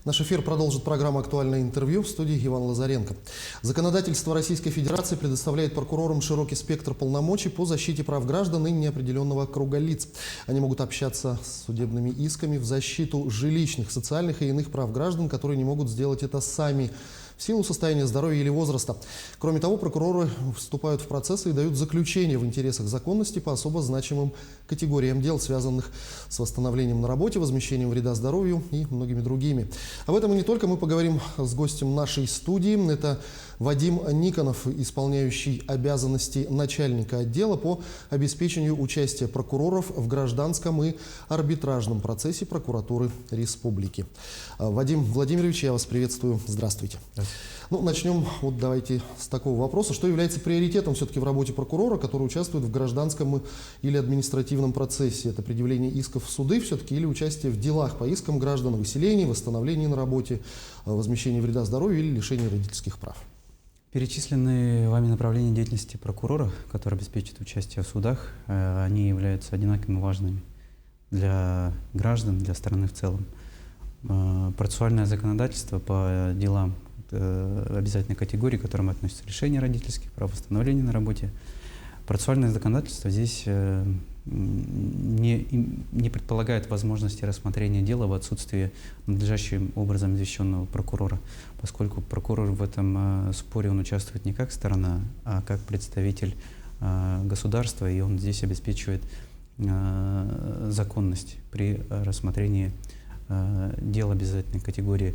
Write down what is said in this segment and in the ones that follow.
Наш эфир продолжит программа «Актуальное интервью» в студии Иван Лазаренко. Законодательство Российской Федерации предоставляет прокурорам широкий спектр полномочий по защите прав граждан и неопределенного круга лиц. Они могут общаться с судебными исками в защиту жилищных, социальных и иных прав граждан, которые не могут сделать это сами в силу состояния здоровья или возраста. Кроме того, прокуроры вступают в процессы и дают заключение в интересах законности по особо значимым категориям дел, связанных с восстановлением на работе, возмещением вреда здоровью и многими другими. Об этом и не только мы поговорим с гостем нашей студии. Это Вадим Никонов, исполняющий обязанности начальника отдела по обеспечению участия прокуроров в гражданском и арбитражном процессе прокуратуры республики. Вадим Владимирович, я вас приветствую. Здравствуйте. Ну, начнем давайте с такого вопроса. Что является приоритетом все-таки в работе прокурора, который участвует в гражданском или административном процессе? Это предъявление исков в суды все-таки или участие в делах по искам граждан, выселении, восстановлении на работе, возмещении вреда здоровью или лишении родительских прав? Перечисленные вами направления деятельности прокурора, которые обеспечивают участие в судах, они являются одинаково важными для граждан, для страны в целом. Процессуальное законодательство по делам обязательной категории, к которым относятся лишение родительских прав, восстановление на работе. Процессуальное законодательство здесь не предполагает возможности рассмотрения дела в отсутствии надлежащим образом извещенного прокурора, поскольку прокурор в этом споре он участвует не как сторона, а как представитель государства, и он здесь обеспечивает законность при рассмотрении дел обязательной категории.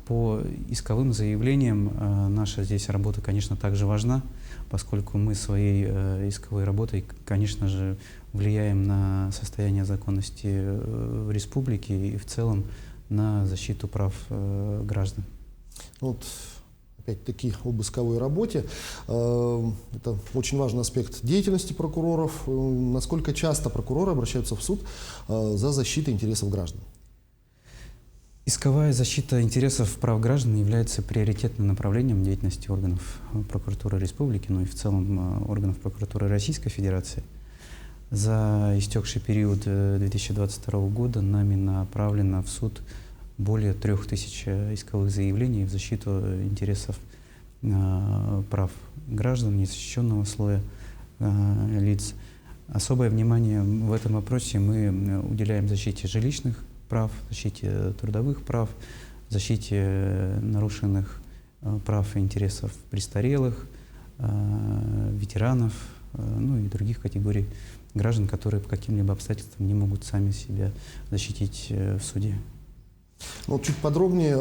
По исковым заявлениям наша здесь работа, конечно, также важна, поскольку мы своей исковой работой, конечно же, влияем на состояние законности в республике и в целом на защиту прав граждан. Опять-таки об исковой работе. Это очень важный аспект деятельности прокуроров. Насколько часто прокуроры обращаются в суд за защитой интересов граждан? Исковая защита интересов прав граждан является приоритетным направлением деятельности органов прокуратуры республики, ну и в целом органов прокуратуры Российской Федерации. За истекший период 2022 года нами направлено в суд более 3000 исковых заявлений в защиту интересов прав граждан, незащищенного слоя лиц. Особое внимание в этом вопросе мы уделяем защите жилищных прав, защите трудовых прав, защите нарушенных прав и интересов престарелых, ветеранов, ну и других категорий граждан, которые по каким-либо обстоятельствам не могут сами себя защитить в суде. Чуть подробнее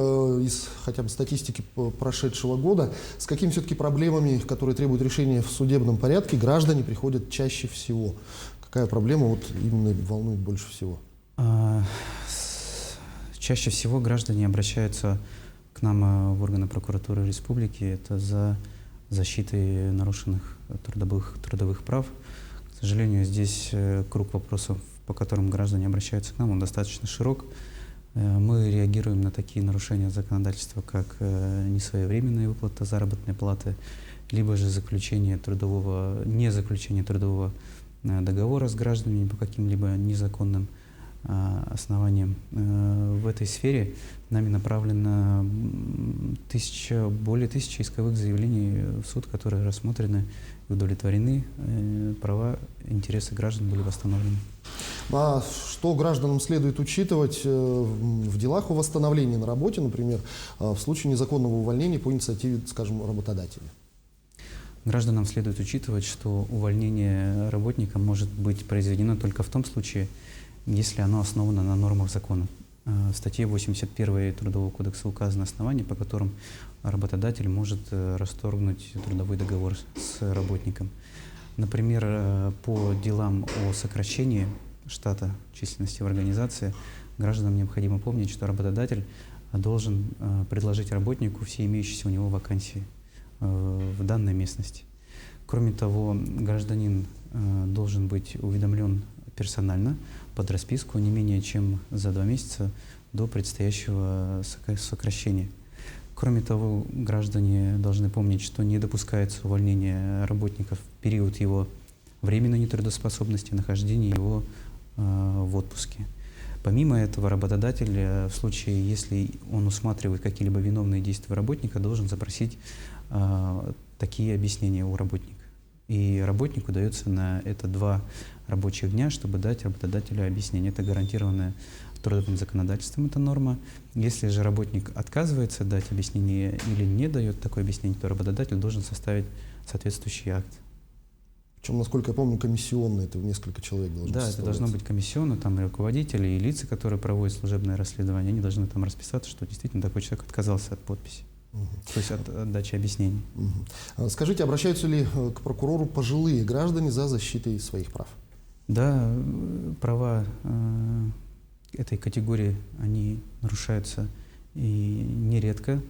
из хотя бы статистики прошедшего года, с какими все-таки проблемами, которые требуют решения в судебном порядке, граждане приходят чаще всего? Какая проблема именно волнует больше всего? Чаще всего граждане обращаются к нам в органы прокуратуры республики. Это за защитой нарушенных трудовых прав. К сожалению, здесь круг вопросов, по которым граждане обращаются к нам, он достаточно широк. Мы реагируем на такие нарушения законодательства, как несвоевременная выплата заработной платы, либо же не заключение трудового договора с гражданами по каким-либо незаконным основанием. В этой сфере нами направлено более 1000 исковых заявлений в суд, которые рассмотрены и удовлетворены, права, интересы граждан были восстановлены. А что гражданам следует учитывать в делах о восстановлении на работе, например, в случае незаконного увольнения по инициативе, скажем, работодателя? Гражданам следует учитывать, что увольнение работника может быть произведено только в том случае, если оно основано на нормах закона. В статье 81 Трудового кодекса указано основание, по которым работодатель может расторгнуть трудовой договор с работником. Например, по делам о сокращении штата численности в организации гражданам необходимо помнить, что работодатель должен предложить работнику все имеющиеся у него вакансии в данной местности. Кроме того, гражданин должен быть уведомлен персонально под расписку не менее чем за 2 месяца до предстоящего сокращения. Кроме того, граждане должны помнить, что не допускается увольнение работников в период его временной нетрудоспособности, нахождения его в отпуске. Помимо этого, работодатель в случае, если он усматривает какие-либо виновные действия работника, должен запросить такие объяснения у работника. И работнику дается на это 2 рабочих дня, чтобы дать работодателю объяснение. Это гарантированная трудовым законодательством, эта норма. Если же работник отказывается дать объяснение или не дает такое объяснение, то работодатель должен составить соответствующий акт. Причем, насколько я помню, комиссионные, это в несколько человек должно Да, это должно быть комиссионно, там и руководители, и лица, которые проводят служебное расследование, они должны там расписаться, что действительно такой человек отказался от подписи, то есть от отдачи объяснений. Скажите, обращаются ли к прокурору пожилые граждане за защитой своих прав? Да, права этой категории, они нарушаются и нередко.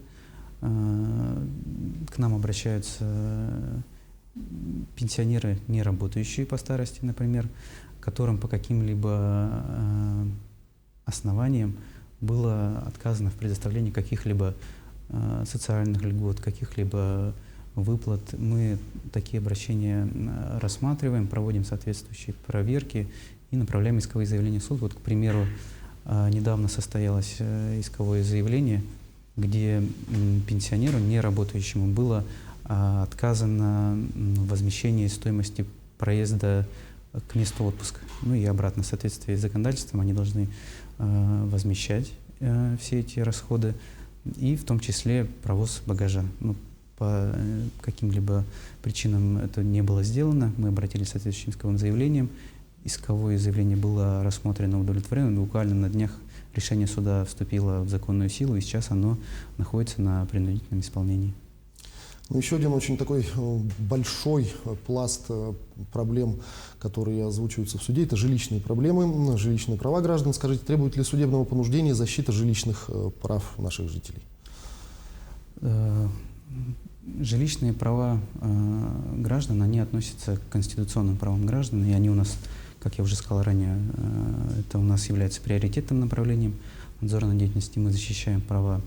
К нам обращаются пенсионеры, не работающие по старости, например, которым по каким-либо основаниям было отказано в предоставлении каких-либо социальных льгот, каких-либо выплат. Мы такие обращения рассматриваем, проводим соответствующие проверки и направляем исковые заявления в суд. Вот, к примеру, недавно состоялось исковое заявление, где пенсионеру, не работающему, было отказано в возмещении стоимости проезда к месту отпуска. Ну и обратно, в соответствии с законодательством, они должны возмещать все эти расходы, и в том числе провоз багажа. Ну, по каким-либо причинам это не было сделано. Мы обратились с соответствующим исковым заявлением. Исковое заявление было рассмотрено, удовлетворено. Буквально на днях решение суда вступило в законную силу, и сейчас оно находится на принудительном исполнении. Ну, еще один очень такой большой пласт проблем, которые озвучиваются в суде, это жилищные проблемы, жилищные права граждан. Скажите, требует ли судебного понуждения защита жилищных прав наших жителей? Жилищные права граждан, они относятся к конституционным правам граждан, и они у нас, как я уже сказал ранее, это у нас является приоритетным направлением надзорной деятельности. Мы защищаем права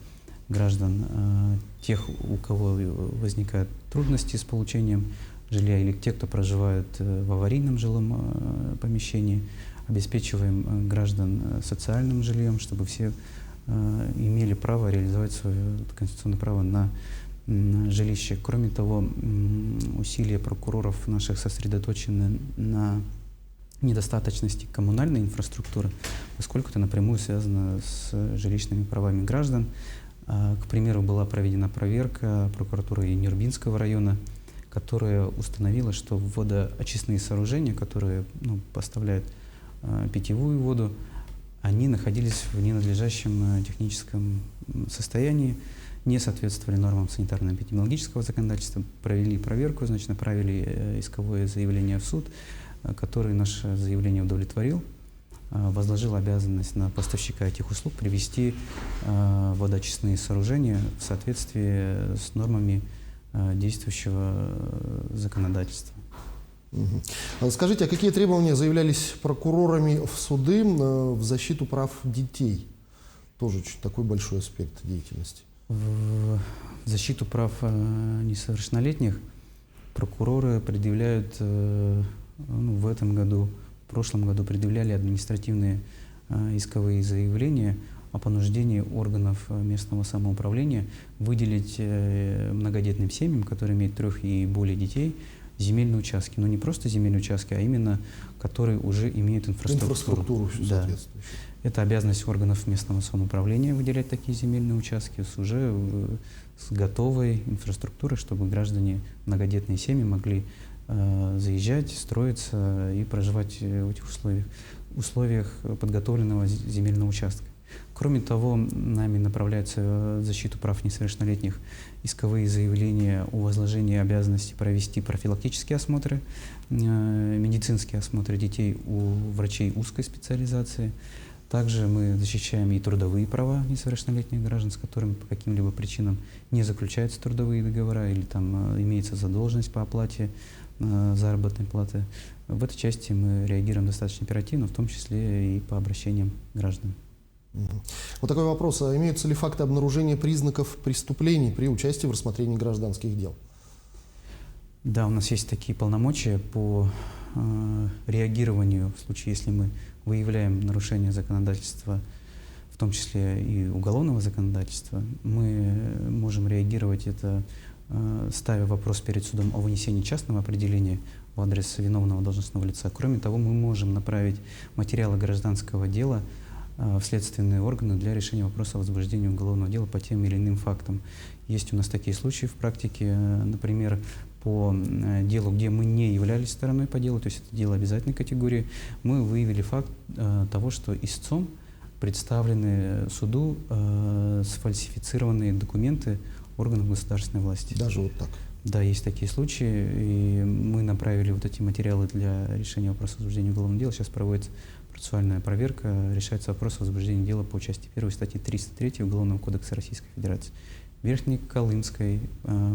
граждан, тех, у кого возникают трудности с получением жилья, или те, кто проживает в аварийном жилом помещении. Обеспечиваем граждан социальным жильем, чтобы все имели право реализовать свое конституционное право на жилище. Кроме того, усилия прокуроров наших сосредоточены на недостаточности коммунальной инфраструктуры, поскольку это напрямую связано с жилищными правами граждан. К примеру, была проведена проверка прокуратуры Нюрбинского района, которая установила, что водоочистные сооружения, которые поставляют питьевую воду, они находились в ненадлежащем техническом состоянии, не соответствовали нормам санитарно-эпидемиологического законодательства. Провели проверку, значит, направили исковое заявление в суд, который наше заявление удовлетворил, возложил обязанность на поставщика этих услуг привести водоочистные сооружения в соответствии с нормами действующего законодательства. Скажите, а какие требования заявлялись прокурорами в суды в защиту прав детей? Тоже очень такой большой аспект деятельности. В защиту прав несовершеннолетних прокуроры предъявляют в этом году, в прошлом году предъявляли административные исковые заявления о понуждении органов местного самоуправления выделить многодетным семьям, которые имеют 3 и более детей, земельные участки. Но не просто земельные участки, а именно которые уже имеют инфраструктуру. Да. Это обязанность органов местного самоуправления выделять такие земельные участки уже с готовой инфраструктурой, чтобы граждане, многодетные семьи могли заезжать, строиться и проживать в этих условиях подготовленного земельного участка. Кроме того, нами направляются в защиту прав несовершеннолетних исковые заявления о возложении обязанности провести профилактические осмотры, медицинские осмотры детей у врачей узкой специализации. Также мы защищаем и трудовые права несовершеннолетних граждан, с которыми по каким-либо причинам не заключаются трудовые договора или там имеется задолженность по оплате заработной платы. В этой части мы реагируем достаточно оперативно, в том числе и по обращениям граждан. Вот такой вопрос. А имеются ли факты обнаружения признаков преступлений при участии в рассмотрении гражданских дел? Да, у нас есть такие полномочия по реагированию в случае, если мы выявляем нарушение законодательства, в том числе и уголовного законодательства, мы можем реагировать это, ставя вопрос перед судом о вынесении частного определения в адрес виновного должностного лица. Кроме того, мы можем направить материалы гражданского дела в следственные органы для решения вопроса о возбуждении уголовного дела по тем или иным фактам. Есть у нас такие случаи в практике, например, по делу, где мы не являлись стороной по делу, то есть это дело обязательной категории, мы выявили факт того, что истцом представлены суду сфальсифицированные документы органов государственной власти. Даже вот так? Да, есть такие случаи, и мы направили вот эти материалы для решения вопроса о возбуждении уголовного дела. Сейчас проводится процессуальная проверка, решается вопрос о возбуждении дела по части 1 статьи 303 Уголовного кодекса Российской Федерации. В Верхнеколымской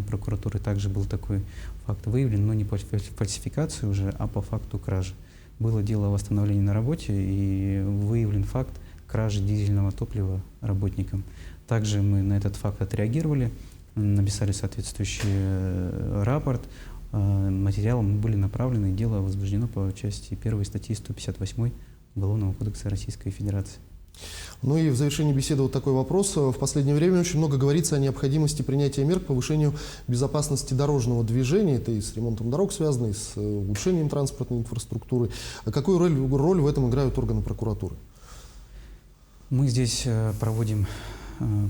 прокуратуре также был такой факт выявлен, но не по фальсификации уже, а по факту кражи. Было дело о восстановлении на работе, и выявлен факт кражи дизельного топлива работникам. Также мы на этот факт отреагировали, написали соответствующий рапорт, материалом были направлены, дело возбуждено по части 1 статьи 158 Уголовного кодекса Российской Федерации. Ну и в завершении беседы вот такой вопрос. В последнее время очень много говорится о необходимости принятия мер к повышению безопасности дорожного движения. Это и с ремонтом дорог связано, и с улучшением транспортной инфраструктуры. А какую роль в этом играют органы прокуратуры? Мы здесь проводим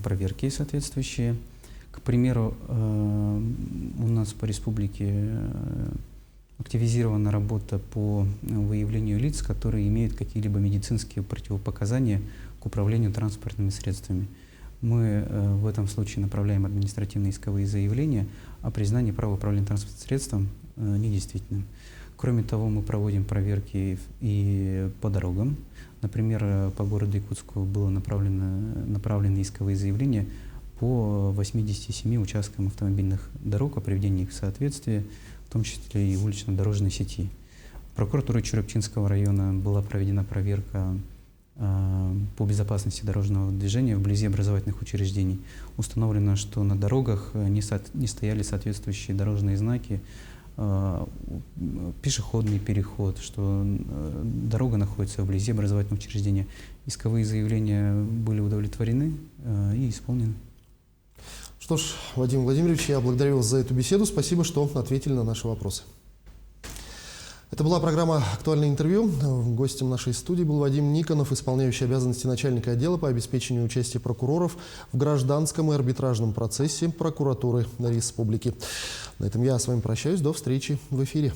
проверки соответствующие. К примеру, у нас по республике активизирована работа по выявлению лиц, которые имеют какие-либо медицинские противопоказания к управлению транспортными средствами. Мы в этом случае направляем административные исковые заявления о признании права управления транспортным средством недействительным. Кроме того, мы проводим проверки и по дорогам. Например, по городу Якутску было направлены исковые заявления по 87 участкам автомобильных дорог о приведении их в соответствие, в том числе и улично-дорожной сети. Прокуратурой Чурапчинского района была проведена проверка по безопасности дорожного движения вблизи образовательных учреждений. Установлено, что на дорогах не стояли соответствующие дорожные знаки, пешеходный переход, что дорога находится вблизи образовательного учреждения. Исковые заявления были удовлетворены и исполнены. Что ж, Вадим Владимирович, я благодарю вас за эту беседу. Спасибо, что ответили на наши вопросы. Это была программа «Актуальное интервью». Гостем нашей студии был Вадим Никонов, исполняющий обязанности начальника отдела по обеспечению участия прокуроров в гражданском и арбитражном процессе прокуратуры Республики. На этом я с вами прощаюсь. До встречи в эфире.